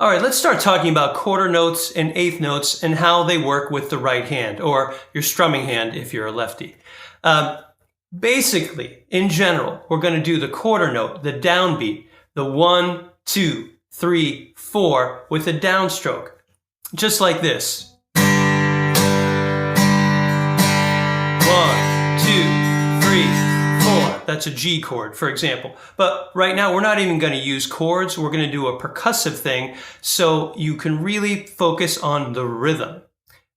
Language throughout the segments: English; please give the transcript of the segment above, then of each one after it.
All right, let's start talking about quarter notes and eighth notes and how they work with the right hand, or your strumming hand if you're a lefty. Basically, in general, we're going to do the quarter note, the downbeat, the 1, 2, 3, 4 with a downstroke, just like this. 1, 2, 3, 4. That's a G chord, for example. But right now, we're not even going to use chords. We're going to do a percussive thing so you can really focus on the rhythm.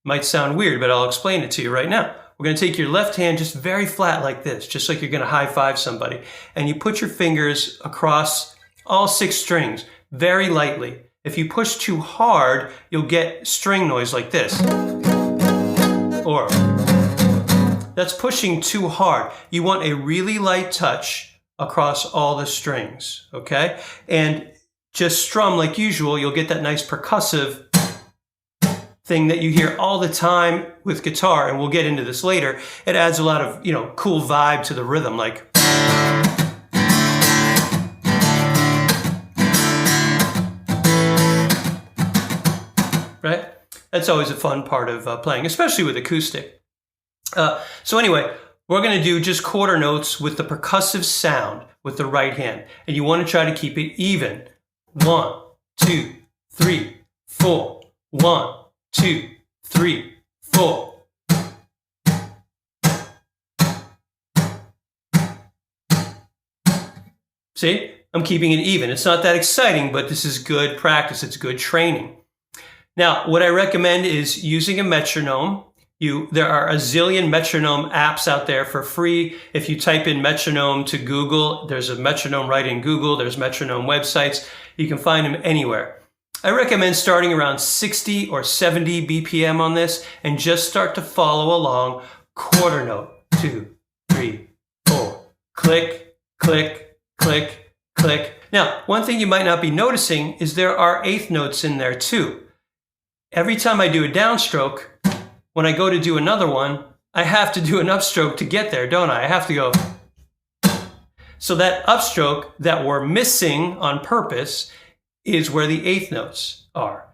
Might sound weird, but I'll explain it to you right now. We're going to take your left hand just very flat like this, just like you're going to high five somebody. And you put your fingers across all 6 strings very lightly. If you push too hard, you'll get string noise like this. Or that's pushing too hard. You want a really light touch across all the strings, okay? And just strum like usual. You'll get that nice percussive thing that you hear all the time with guitar, and we'll get into this later. It adds a lot of, cool vibe to the rhythm, like. Right? That's always a fun part of playing, especially with acoustic. So anyway, we're going to do just quarter notes with the percussive sound with the right hand, and you want to try to keep it even. 1, 2, 3, 4. 1, 2, 3, 4. See? I'm keeping it even. It's not that exciting, but this is good practice. It's good training. Now, what I recommend is using a metronome. There are a zillion metronome apps out there for free. If you type in metronome to Google, there's a metronome right in Google. There's metronome websites. You can find them anywhere. I recommend starting around 60 or 70 BPM on this and just start to follow along. Quarter note, 2, 3, 4. Click, click, click, click. Now, one thing you might not be noticing is there are eighth notes in there too. Every time I do a downstroke, when I go to do another one, I have to do an upstroke to get there, don't I? I have to go. So that upstroke that we're missing on purpose is where the eighth notes are.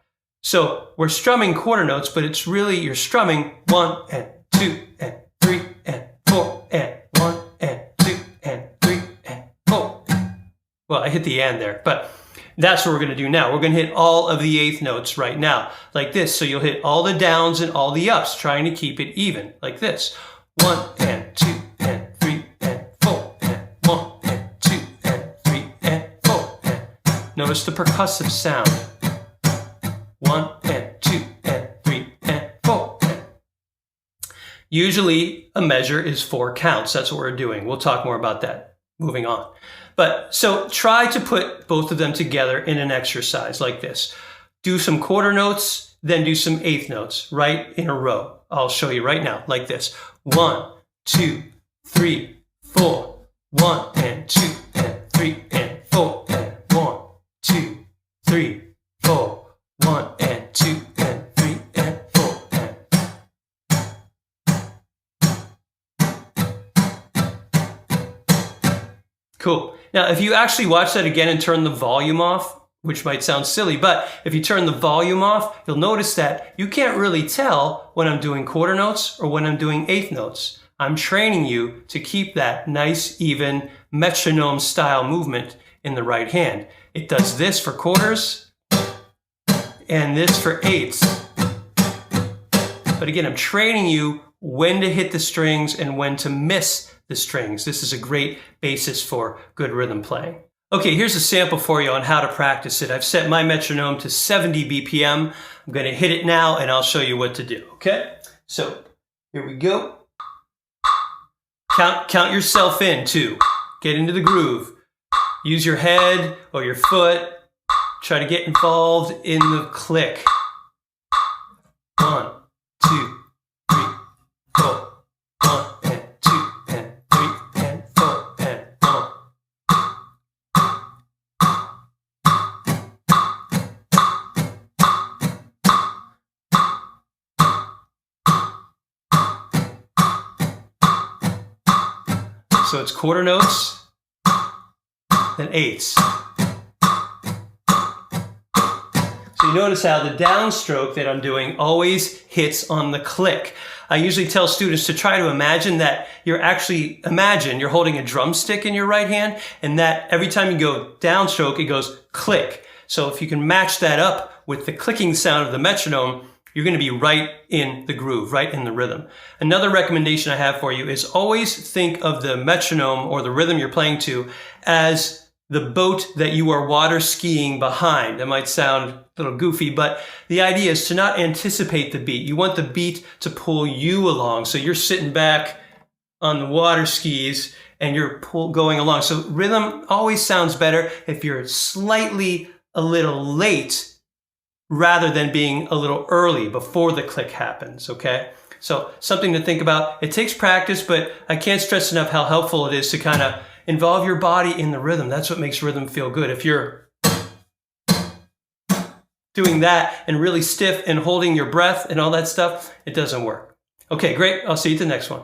So we're strumming quarter notes, but it's really you're strumming 1 and 2 and 3 and 4 and 1 and 2 and 3 and 4. Well, I hit the and there, but that's what we're going to do now. We're going to hit all of the eighth notes right now, like this. So you'll hit all the downs and all the ups, trying to keep it even, like this. 1 and 2 and 3 and 4 and 1 and 2 and 3 and 4 and. Notice the percussive sound. 1 and 2 and 3 and 4 and. Usually a measure is 4 counts. That's what we're doing. We'll talk more about that moving on. But so try to put both of them together in an exercise like this. Do some quarter notes, then do some eighth notes right in a row. I'll show you right now, like this. 1, 2, 3, 4. 1 and 2 and 3 and 4 and 1, 2, 3, 4. 1 and 2 and 3 and 4 and. Cool. Now, if you actually watch that again and turn the volume off, which might sound silly, but if you turn the volume off, you'll notice that you can't really tell when I'm doing quarter notes or when I'm doing eighth notes. I'm training you to keep that nice, even metronome style movement in the right hand. It does this for quarters and this for eighths. But again, I'm training you when to hit the strings and when to miss the strings. This is a great basis for good rhythm playing. Okay, here's a sample for you on how to practice it. I've set my metronome to 70 BPM. I'm going to hit it now and I'll show you what to do, okay? So here we go. Count yourself in too. Get into the groove. Use your head or your foot. Try to get involved in the click. 1, 2, 3, 4. 1 and 2 and 3 and 4 and 1. So it's quarter notes, then eighths. So you notice how the downstroke that I'm doing always hits on the click. I usually tell students to try to imagine that you're holding a drumstick in your right hand, and that every time you go downstroke, it goes click. So if you can match that up with the clicking sound of the metronome, you're going to be right in the groove, right in the rhythm. Another recommendation I have for you is always think of the metronome or the rhythm you're playing to as the boat that you are water skiing behind. That might sound a little goofy, but the idea is to not anticipate the beat. You want the beat to pull you along. So you're sitting back on the water skis and you're going along. So rhythm always sounds better if you're slightly a little late rather than being a little early before the click happens, okay? So something to think about. It takes practice, but I can't stress enough how helpful it is to kind of involve your body in the rhythm. That's what makes rhythm feel good. If you're doing that and really stiff and holding your breath and all that stuff, it doesn't work. Okay, great. I'll see you at the next one.